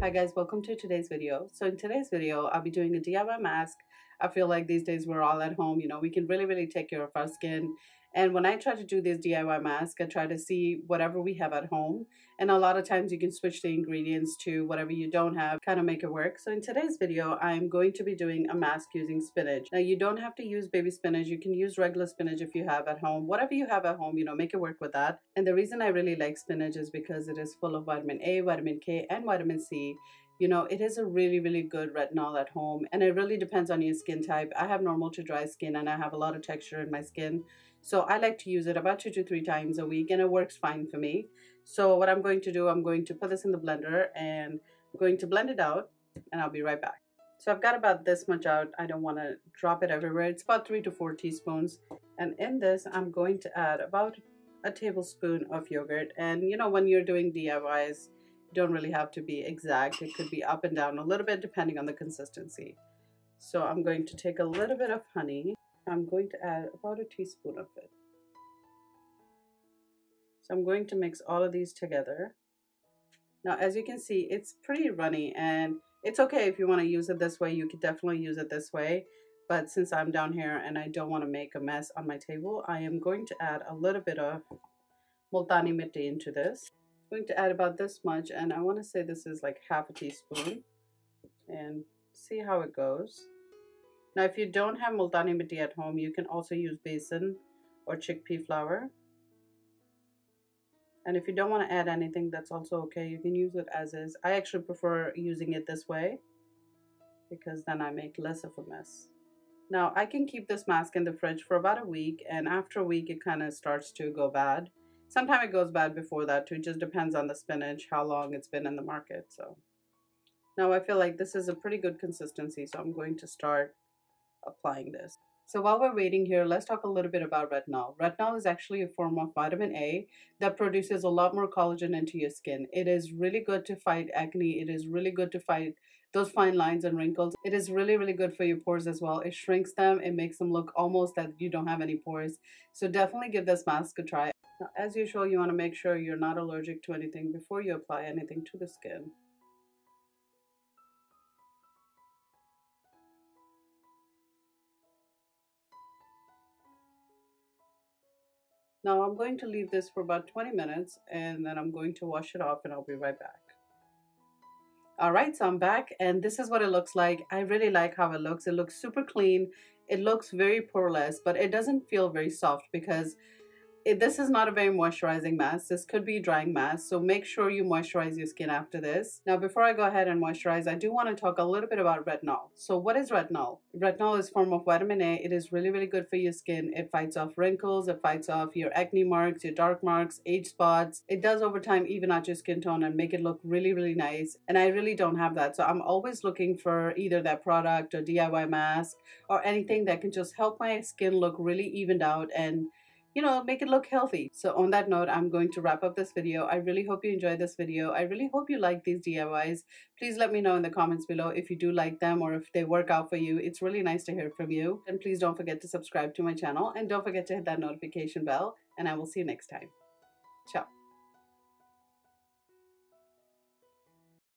Hi guys, welcome to today's video. So in today's video, I'll be doing a DIY mask. I feel like these days we're all at home, we can really take care of our skin. And when I try to do this DIY mask, I try to see whatever we have at home. And a lot of times you can switch the ingredients to whatever you don't have, kind of make it work. So in today's video, I'm going to be doing a mask using spinach. Now you don't have to use baby spinach. You can use regular spinach if you have at home. Whatever you have at home, make it work with that. And the reason I really like spinach is because it is full of vitamin A, vitamin K, and vitamin C. It is a really good retinol at home, and it really depends on your skin type. I have normal to dry skin and I have a lot of texture in my skin. So I like to use it about 2 to 3 times a week, and it works fine for me. So what I'm going to do, I'm going to put this in the blender and I'm going to blend it out, and I'll be right back. So I've got about this much out. I don't want to drop it everywhere. It's about 3 to 4 teaspoons. And in this, I'm going to add about a tablespoon of yogurt. And when you're doing DIYs, you don't really have to be exact. It could be up and down a little bit depending on the consistency. So I'm going to take a little bit of honey. I'm going to add about a teaspoon of it. So I'm going to mix all of these together. Now, as you can see, it's pretty runny, and it's okay if you want to use it this way. You could definitely use it this way. But since I'm down here and I don't want to make a mess on my table, I am going to add a little bit of Multani Mitti into this. I'm going to add about this much, and I want to say this is like half a teaspoon, and see how it goes. Now, if you don't have Multani Mitti at home, you can also use besan or chickpea flour. And if you don't want to add anything, that's also okay. You can use it as is. I actually prefer using it this way because then I make less of a mess. Now, I can keep this mask in the fridge for about a week, and after a week, it kind of starts to go bad. Sometimes it goes bad before that too. It just depends on the spinach, how long it's been in the market. So now I feel like this is a pretty good consistency, so I'm going to start applying this. So while we're waiting here, let's talk a little bit about retinol. Retinol is actually a form of vitamin A that produces a lot more collagen into your skin. It is really good to fight acne. It is really good to fight those fine lines and wrinkles. It is really good for your pores as well. It shrinks them. It makes them look almost that you don't have any pores. So definitely give this mask a try. Now, as usual, you want to make sure you're not allergic to anything before you apply anything to the skin. Now I'm going to leave this for about 20 minutes, and then I'm going to wash it off, and I'll be right back. Alright, so I'm back, and this is what it looks like. I really like how it looks. It looks super clean. It looks very poreless, but it doesn't feel very soft because this is not a very moisturizing mask. This could be a drying mask, so make sure you moisturize your skin after this. Now, before I go ahead and moisturize, I do want to talk a little bit about retinol. So what is retinol? Retinol is a form of vitamin A. It is really good for your skin. It fights off wrinkles. It fights off your acne marks, your dark marks, age spots. It does over time even out your skin tone and make it look really nice. And I really don't have that. So I'm always looking for either that product or DIY mask or anything that can just help my skin look really evened out and make it look healthy. So on that note, I'm going to wrap up this video. I really hope you enjoyed this video. I really hope you like these DIYs. Please let me know in the comments below if you do like them or if they work out for you. It's really nice to hear from you. And please don't forget to subscribe to my channel, and don't forget to hit that notification bell, and I will see you next time. Ciao.